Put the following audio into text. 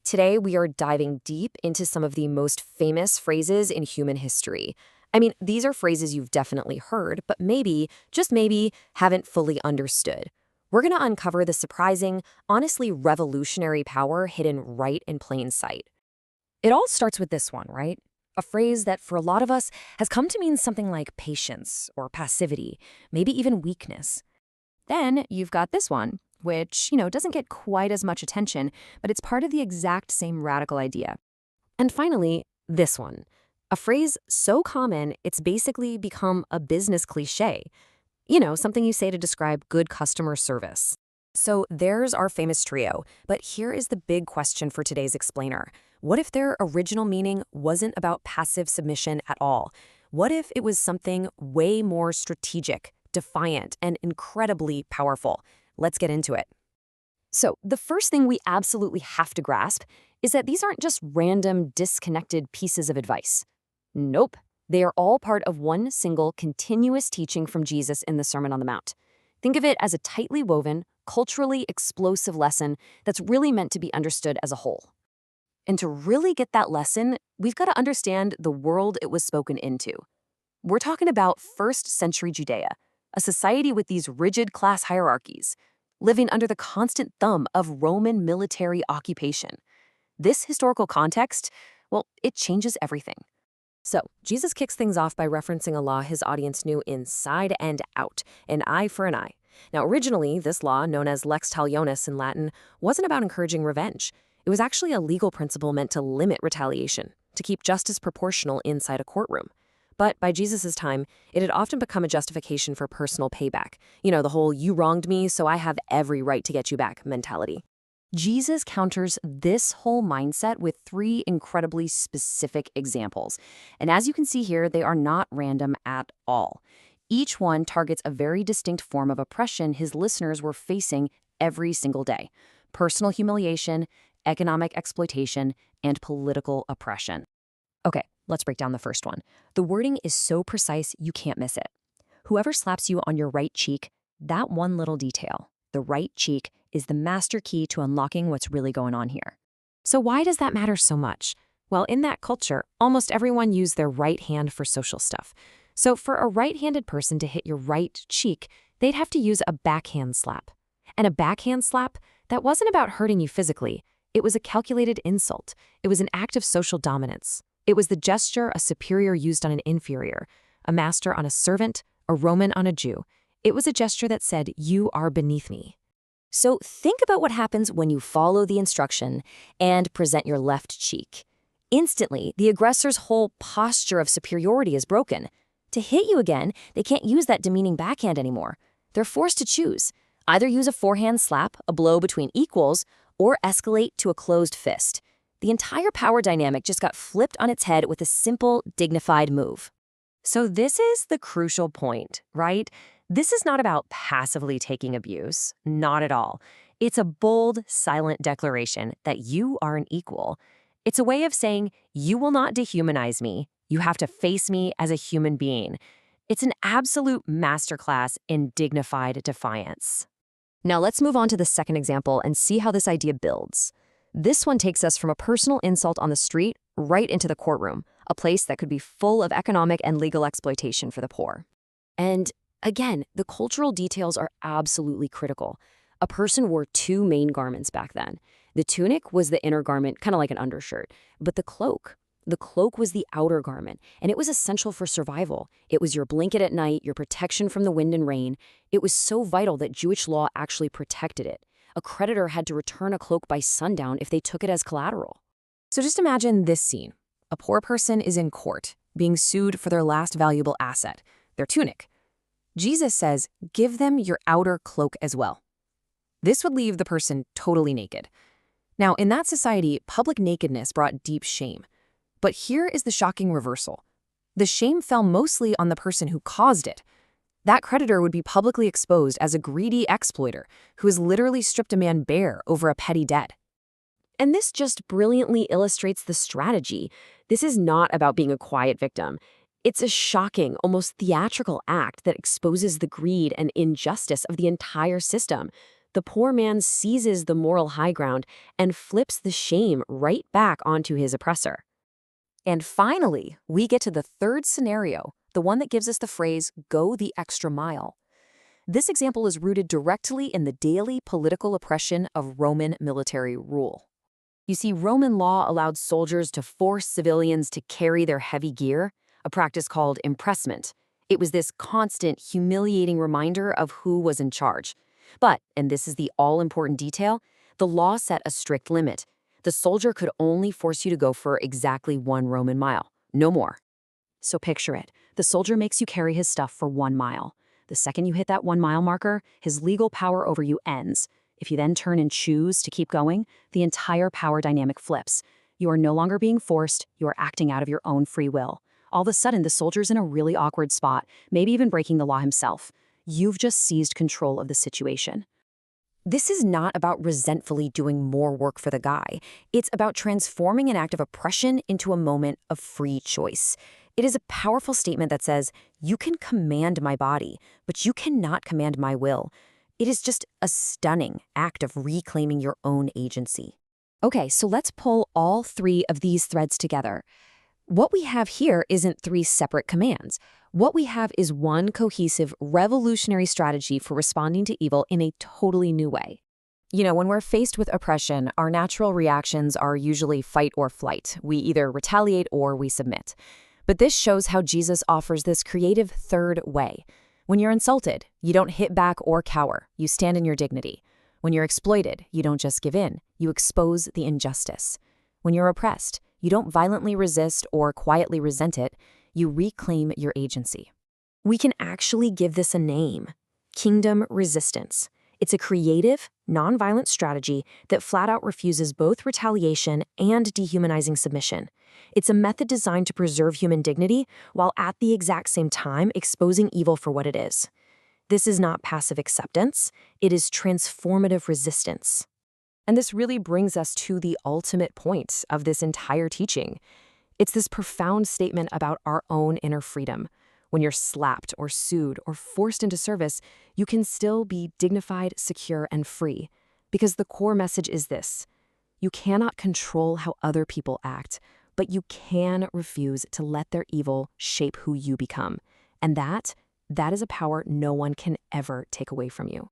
Today, we are diving deep into some of the most famous phrases in human history. I mean, these are phrases you've definitely heard, but maybe, just maybe, haven't fully understood. We're going to uncover the surprising, honestly revolutionary power hidden right in plain sight. It all starts with this one, right? A phrase that for a lot of us has come to mean something like patience or passivity, maybe even weakness. Then you've got this one, which, doesn't get quite as much attention, but it's part of the exact same radical idea. And finally, this one, a phrase so common it's basically become a business cliché. Something you say to describe good customer service. So there's our famous trio, but here is the big question for today's explainer. What if their original meaning wasn't about passive submission at all? What if it was something way more strategic, defiant, and incredibly powerful? Let's get into it. So the first thing we absolutely have to grasp is that these aren't just random, disconnected pieces of advice. Nope. They are all part of one single continuous teaching from Jesus in the Sermon on the Mount. Think of it as a tightly woven, culturally explosive lesson that's really meant to be understood as a whole. And to really get that lesson, we've got to understand the world it was spoken into. We're talking about first-century Judea, a society with these rigid class hierarchies, living under the constant thumb of Roman military occupation. This historical context, well, it changes everything. So, Jesus kicks things off by referencing a law his audience knew inside and out, an eye for an eye. Now, originally, this law, known as lex talionis in Latin, wasn't about encouraging revenge. It was actually a legal principle meant to limit retaliation, to keep justice proportional inside a courtroom. But by Jesus' time, it had often become a justification for personal payback. The whole "you wronged me, so I have every right to get you back" mentality. Jesus counters this whole mindset with three incredibly specific examples. And as you can see here, they are not random at all. Each one targets a very distinct form of oppression his listeners were facing every single day: personal humiliation, economic exploitation, and political oppression. Okay, let's break down the first one. The wording is so precise you can't miss it. Whoever slaps you on your right cheek, that one little detail, the right cheek, is the master key to unlocking what's really going on here. So why does that matter so much? Well, in that culture, almost everyone used their right hand for social stuff. So for a right-handed person to hit your right cheek, they'd have to use a backhand slap. And a backhand slap, that wasn't about hurting you physically. It was a calculated insult. It was an act of social dominance. It was the gesture a superior used on an inferior, a master on a servant, a Roman on a Jew. It was a gesture that said, "You are beneath me." So think about what happens when you follow the instruction and present your left cheek. Instantly, the aggressor's whole posture of superiority is broken. To hit you again, they can't use that demeaning backhand anymore. They're forced to choose. Either use a forehand slap, a blow between equals, or escalate to a closed fist. The entire power dynamic just got flipped on its head with a simple, dignified move. So this is the crucial point, right? This is not about passively taking abuse, not at all. It's a bold, silent declaration that you are an equal. It's a way of saying, you will not dehumanize me. You have to face me as a human being. It's an absolute masterclass in dignified defiance. Now let's move on to the second example and see how this idea builds. This one takes us from a personal insult on the street right into the courtroom, a place that could be full of economic and legal exploitation for the poor. And again, the cultural details are absolutely critical. A person wore two main garments back then. The tunic was the inner garment, kind of like an undershirt, but the cloak was the outer garment, and it was essential for survival. It was your blanket at night, your protection from the wind and rain. It was so vital that Jewish law actually protected it. A creditor had to return a cloak by sundown if they took it as collateral. So just imagine this scene. A poor person is in court, being sued for their last valuable asset, their tunic. Jesus says, give them your outer cloak as well. This would leave the person totally naked. Now, in that society, public nakedness brought deep shame. But here is the shocking reversal. The shame fell mostly on the person who caused it. That creditor would be publicly exposed as a greedy exploiter who has literally stripped a man bare over a petty debt. And this just brilliantly illustrates the strategy. This is not about being a quiet victim. It's a shocking, almost theatrical act that exposes the greed and injustice of the entire system. The poor man seizes the moral high ground and flips the shame right back onto his oppressor. And finally, we get to the third scenario, the one that gives us the phrase, go the extra mile. This example is rooted directly in the daily political oppression of Roman military rule. You see, Roman law allowed soldiers to force civilians to carry their heavy gear, a practice called impressment. It was this constant, humiliating reminder of who was in charge. But, and this is the all-important detail, the law set a strict limit. The soldier could only force you to go for exactly 1 Roman mile, no more. So picture it. The soldier makes you carry his stuff for 1 mile. The second you hit that 1 mile marker, his legal power over you ends. If you then turn and choose to keep going, the entire power dynamic flips. You are no longer being forced, you are acting out of your own free will. All of a sudden, the soldier's in a really awkward spot, maybe even breaking the law himself. You've just seized control of the situation. This is not about resentfully doing more work for the guy. It's about transforming an act of oppression into a moment of free choice. It is a powerful statement that says, you can command my body, but you cannot command my will. It is just a stunning act of reclaiming your own agency. Okay, so let's pull all 3 of these threads together. What we have here isn't 3 separate commands. What we have is one cohesive, revolutionary strategy for responding to evil in a totally new way. You know, when we're faced with oppression, our natural reactions are usually fight or flight. We either retaliate or we submit. But this shows how Jesus offers this creative third way. When you're insulted, you don't hit back or cower. You stand in your dignity. When you're exploited, you don't just give in. You expose the injustice. When you're oppressed, you don't violently resist or quietly resent it. You reclaim your agency. We can actually give this a name: kingdom resistance. It's a creative, nonviolent strategy that flat out refuses both retaliation and dehumanizing submission. It's a method designed to preserve human dignity while at the exact same time exposing evil for what it is. This is not passive acceptance, it is transformative resistance. And this really brings us to the ultimate point of this entire teaching. It's this profound statement about our own inner freedom. When you're slapped or sued or forced into service, you can still be dignified, secure, and free. Because the core message is this: you cannot control how other people act, but you can refuse to let their evil shape who you become. And that is a power no one can ever take away from you.